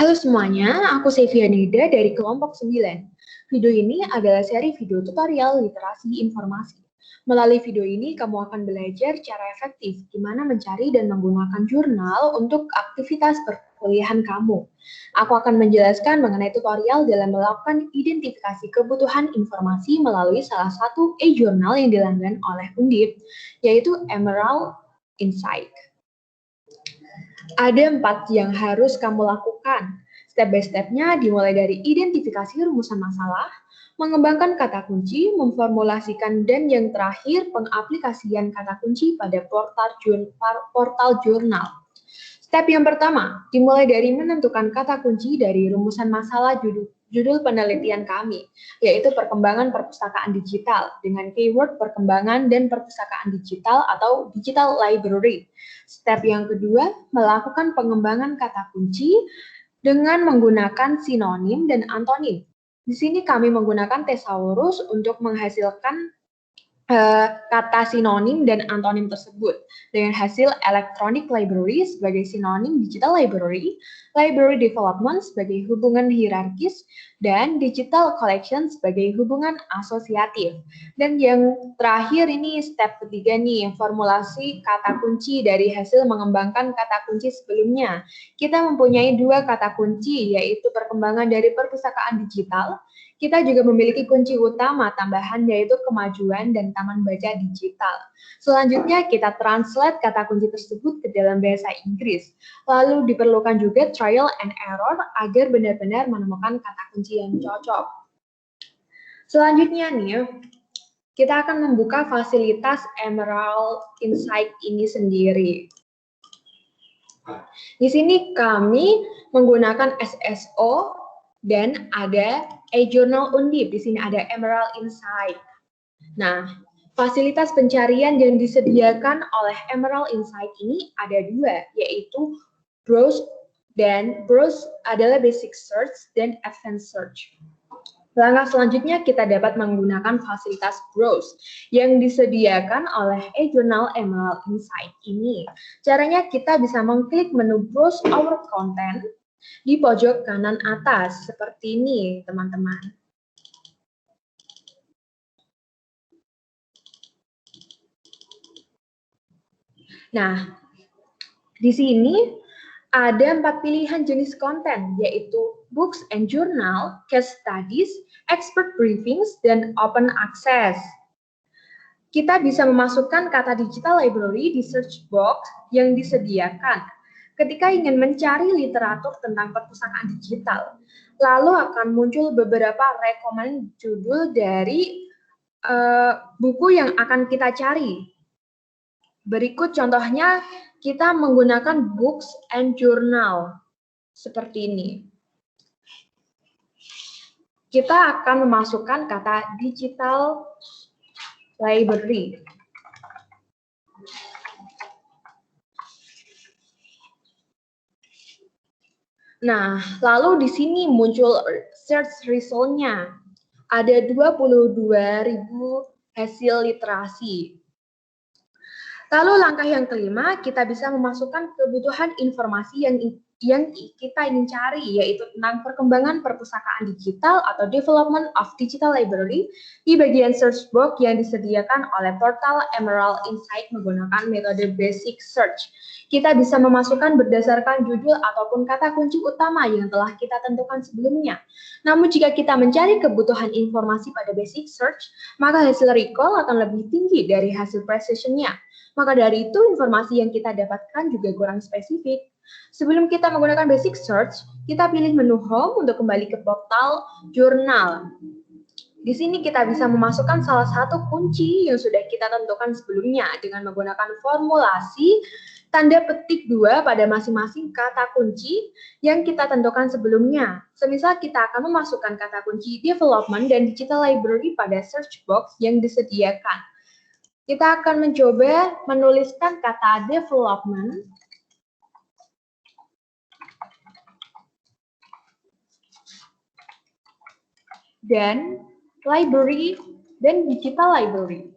Halo semuanya, aku Sevianida dari kelompok 9. Video ini adalah seri video tutorial literasi informasi. Melalui video ini, kamu akan belajar cara efektif gimana mencari dan menggunakan jurnal untuk aktivitas perkuliahan kamu. Aku akan menjelaskan mengenai tutorial dalam melakukan identifikasi kebutuhan informasi melalui salah satu e-jurnal yang dilanggan oleh Undip, yaitu Emerald Insight. Ada 4 yang harus kamu lakukan. Step by step-nya dimulai dari identifikasi rumusan masalah, mengembangkan kata kunci, memformulasikan, dan yang terakhir pengaplikasian kata kunci pada portal jurnal. Step yang pertama, dimulai dari menentukan kata kunci dari rumusan masalah judul penelitian kami, yaitu perkembangan perpustakaan digital dengan keyword perkembangan dan perpustakaan digital atau digital library. Step yang kedua, melakukan pengembangan kata kunci dengan menggunakan sinonim dan antonim. Di sini kami menggunakan thesaurus untuk menghasilkan kata sinonim dan antonim tersebut dengan hasil electronic library sebagai sinonim digital library, library development sebagai hubungan hierarkis, dan digital collection sebagai hubungan asosiatif. Dan yang terakhir ini step ketiga nih, formulasi kata kunci dari hasil mengembangkan kata kunci sebelumnya. Kita mempunyai 2 kata kunci, yaitu perkembangan dari perpustakaan digital. Kita juga memiliki kunci utama tambahan yaitu kemajuan dan taman baca digital. Selanjutnya kita translate kata kunci tersebut ke dalam bahasa Inggris. Lalu diperlukan juga trial and error agar benar-benar menemukan kata kunci yang cocok. Selanjutnya nih, kita akan membuka fasilitas Emerald Insight ini sendiri. Di sini kami menggunakan SSO dan ada e-jurnal Undip. Di sini ada Emerald Insight. Nah, fasilitas pencarian yang disediakan oleh Emerald Insight ini ada 2, yaitu Browse dan Browse adalah basic search dan advanced search. Langkah selanjutnya kita dapat menggunakan fasilitas Browse yang disediakan oleh e-jurnal Emerald Insight ini. Caranya kita bisa mengklik menu Browse Our Content di pojok kanan atas, seperti ini, teman-teman. Nah, di sini ada 4 pilihan jenis konten, yaitu books and journal, case studies, expert briefings, dan open access. Kita bisa memasukkan kata digital library di search box yang disediakan ketika ingin mencari literatur tentang perpustakaan digital. Lalu akan muncul beberapa rekomend judul dari buku yang akan kita cari. Berikut contohnya, kita menggunakan books and journal seperti ini. Kita akan memasukkan kata digital library. Nah, lalu di sini muncul search result-nya. Ada 22.000 hasil literasi. Lalu langkah yang kelima, kita bisa memasukkan kebutuhan informasi yang kita ingin cari, yaitu tentang perkembangan perpustakaan digital atau development of digital library di bagian search box yang disediakan oleh portal Emerald Insight menggunakan metode basic search. Kita bisa memasukkan berdasarkan judul ataupun kata kunci utama yang telah kita tentukan sebelumnya. Namun jika kita mencari kebutuhan informasi pada basic search, maka hasil recall akan lebih tinggi dari hasil precision-nya. Maka dari itu, informasi yang kita dapatkan juga kurang spesifik. Sebelum kita menggunakan basic search, kita pilih menu home untuk kembali ke portal jurnal. Di sini kita bisa memasukkan salah satu kunci yang sudah kita tentukan sebelumnya dengan menggunakan formulasi tanda petik 2 pada masing-masing kata kunci yang kita tentukan sebelumnya. Semisal kita akan memasukkan kata kunci development dan digital library pada search box yang disediakan. Kita akan mencoba menuliskan kata development dan library dan digital library.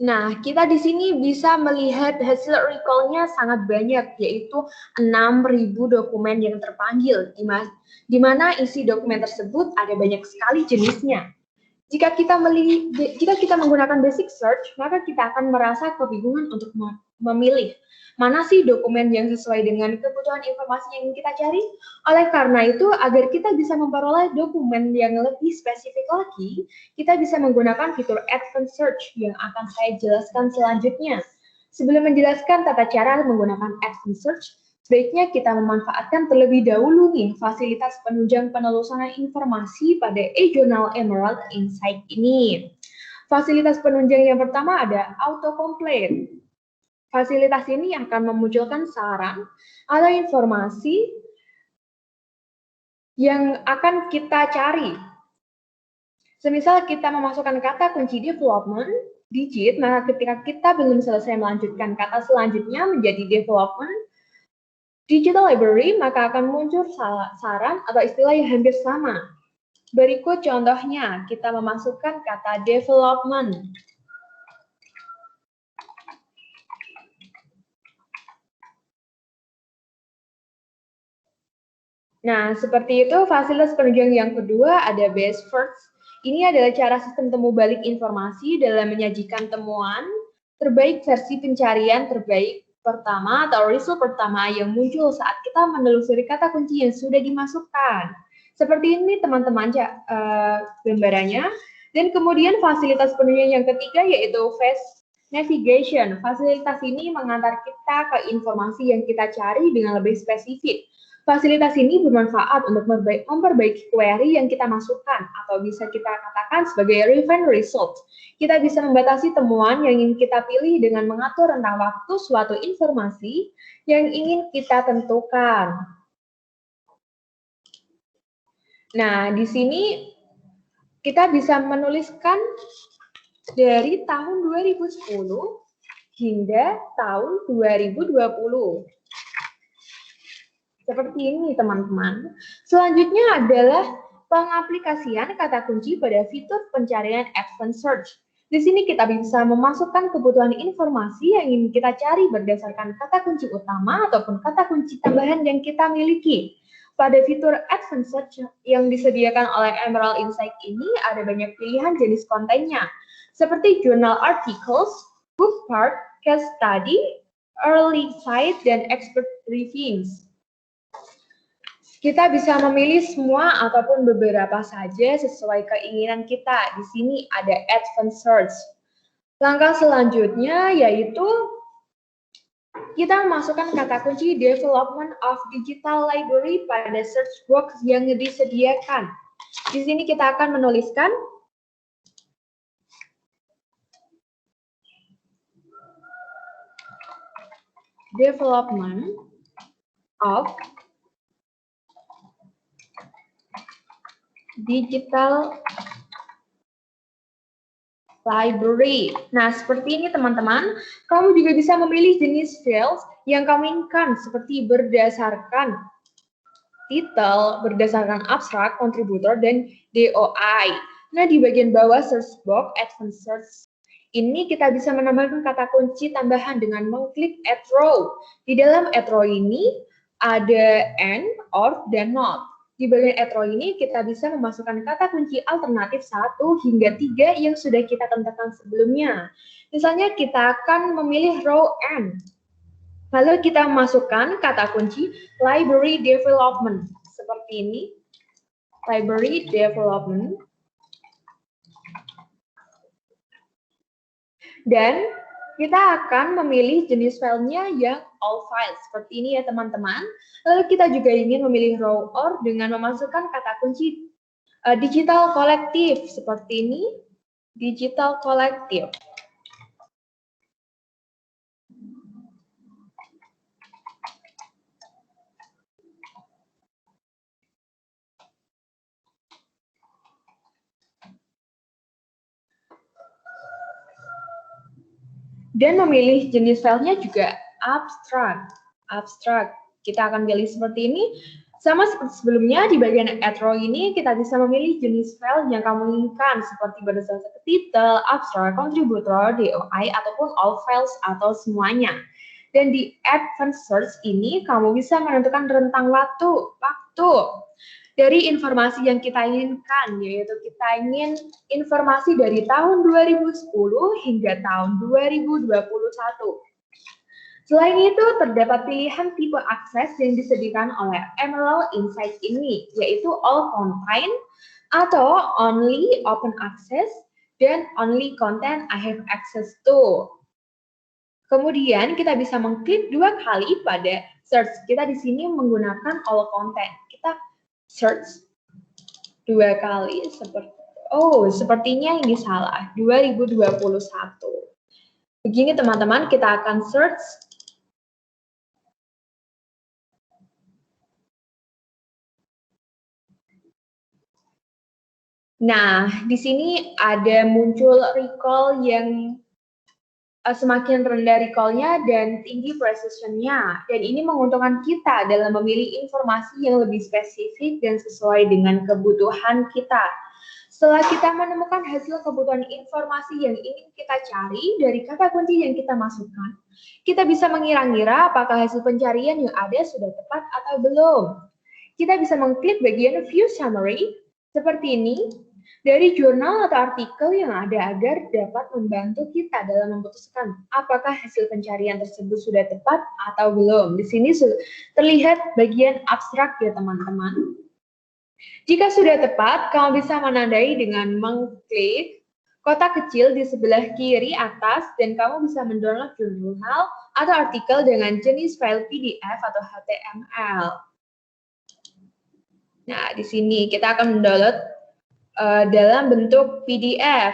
Nah, kita di sini bisa melihat hasil recall-nya sangat banyak, yaitu 6.000 dokumen yang terpanggil, di mana isi dokumen tersebut ada banyak sekali jenisnya. Jika kita menggunakan basic search, maka kita akan merasa kebingungan untuk memilih mana sih dokumen yang sesuai dengan kebutuhan informasi yang ingin kita cari. Oleh karena itu, agar kita bisa memperoleh dokumen yang lebih spesifik lagi, kita bisa menggunakan fitur Advanced Search yang akan saya jelaskan selanjutnya. Sebelum menjelaskan tata cara menggunakan Advanced Search, sebaiknya kita memanfaatkan terlebih dahulu nih fasilitas penunjang penelusuran informasi pada eJournal Emerald Insight ini. Fasilitas penunjang yang pertama ada autocomplete. Fasilitas ini akan memunculkan saran atau informasi yang akan kita cari. Semisal kita memasukkan kata kunci development, digit, maka ketika kita belum selesai melanjutkan kata selanjutnya menjadi development, digital library, maka akan muncul saran atau istilah yang hampir sama. Berikut contohnya, kita memasukkan kata development. Nah, seperti itu fasilitas penunjang yang kedua ada best first. Ini adalah cara sistem temu balik informasi dalam menyajikan temuan terbaik versi pencarian terbaik pertama atau result pertama yang muncul saat kita menelusuri kata kunci yang sudah dimasukkan. Seperti ini teman-teman gambarannya. Dan kemudian fasilitas penunjang yang ketiga yaitu fast navigation. Fasilitas ini mengantar kita ke informasi yang kita cari dengan lebih spesifik. Fasilitas ini bermanfaat untuk memperbaiki query yang kita masukkan atau bisa kita katakan sebagai refine result. Kita bisa membatasi temuan yang ingin kita pilih dengan mengatur rentang waktu suatu informasi yang ingin kita tentukan. Nah, di sini kita bisa menuliskan dari tahun 2010 hingga tahun 2020. Seperti ini, teman-teman. Selanjutnya adalah pengaplikasian kata kunci pada fitur pencarian Advanced Search. Di sini kita bisa memasukkan kebutuhan informasi yang ingin kita cari berdasarkan kata kunci utama ataupun kata kunci tambahan yang kita miliki. Pada fitur Advanced Search yang disediakan oleh Emerald Insight ini ada banyak pilihan jenis kontennya, seperti journal articles, book part, case study, early site, dan expert reviews. Kita bisa memilih semua ataupun beberapa saja sesuai keinginan kita. Di sini ada Advanced Search. Langkah selanjutnya yaitu kita memasukkan kata kunci Development of Digital Library pada search box yang disediakan. Di sini kita akan menuliskan Development of Digital Library. Nah, seperti ini teman-teman. Kamu juga bisa memilih jenis fields yang kamu inginkan, seperti berdasarkan title, berdasarkan abstrak, kontributor, dan DOI. Nah, di bagian bawah search box, Advanced Search, ini kita bisa menambahkan kata kunci tambahan dengan mengklik add row. Di dalam add row ini ada and, or, dan not. Di bagian add row ini kita bisa memasukkan kata kunci alternatif 1 hingga 3 yang sudah kita tentukan sebelumnya. Misalnya kita akan memilih row N. Lalu kita masukkan kata kunci library development. Seperti ini. Library development. Dan kita akan memilih jenis filenya yang all files. Seperti ini ya teman-teman. Lalu kita juga ingin memilih row or dengan memasukkan kata kunci digital collective. Seperti ini. Digital collective. Dan memilih jenis filenya juga abstrak. Abstrak. Kita akan pilih seperti ini. Sama seperti sebelumnya, di bagian add row ini kita bisa memilih jenis file yang kamu inginkan, seperti berdasarkan title, abstract, contributor, DOI, ataupun all files atau semuanya. Dan di advanced search ini, kamu bisa menentukan rentang waktu dari informasi yang kita inginkan, yaitu kita ingin informasi dari tahun 2010 hingga tahun 2021. Selain itu, terdapat pilihan tipe akses yang disediakan oleh Emerald Insight ini, yaitu All Content atau Only Open Access dan Only Content I Have Access to. Kemudian kita bisa mengklik 2 kali pada search. Kita di sini menggunakan All Content. Kita search 2 kali seperti sepertinya ini salah. 2021. Begini teman-teman, kita akan search. Nah, di sini ada muncul recall yang semakin rendah recall-nya dan tinggi precision-nya. Dan ini menguntungkan kita dalam memilih informasi yang lebih spesifik dan sesuai dengan kebutuhan kita. Setelah kita menemukan hasil kebutuhan informasi yang ingin kita cari dari kata kunci yang kita masukkan, kita bisa mengira-ngira apakah hasil pencarian yang ada sudah tepat atau belum. Kita bisa mengklik bagian View Summary, seperti ini, dari jurnal atau artikel yang ada agar dapat membantu kita dalam memutuskan apakah hasil pencarian tersebut sudah tepat atau belum. Di sini terlihat bagian abstrak ya teman-teman. Jika sudah tepat, kamu bisa menandai dengan mengklik kotak kecil di sebelah kiri atas dan kamu bisa mendownload jurnal atau artikel dengan jenis file PDF atau HTML. Nah, di sini kita akan mendownload dalam bentuk PDF.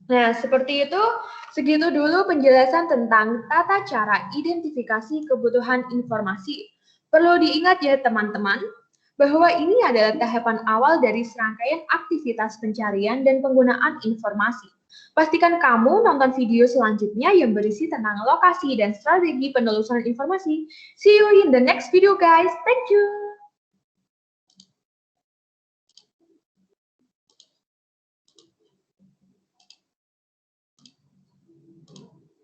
Nah, seperti itu, segitu dulu penjelasan tentang tata cara identifikasi kebutuhan informasi. Perlu diingat ya teman-teman, bahwa ini adalah tahapan awal dari serangkaian aktivitas pencarian dan penggunaan informasi. Pastikan kamu nonton video selanjutnya yang berisi tentang lokasi dan strategi penelusuran informasi. See you in the next video guys. Thank you.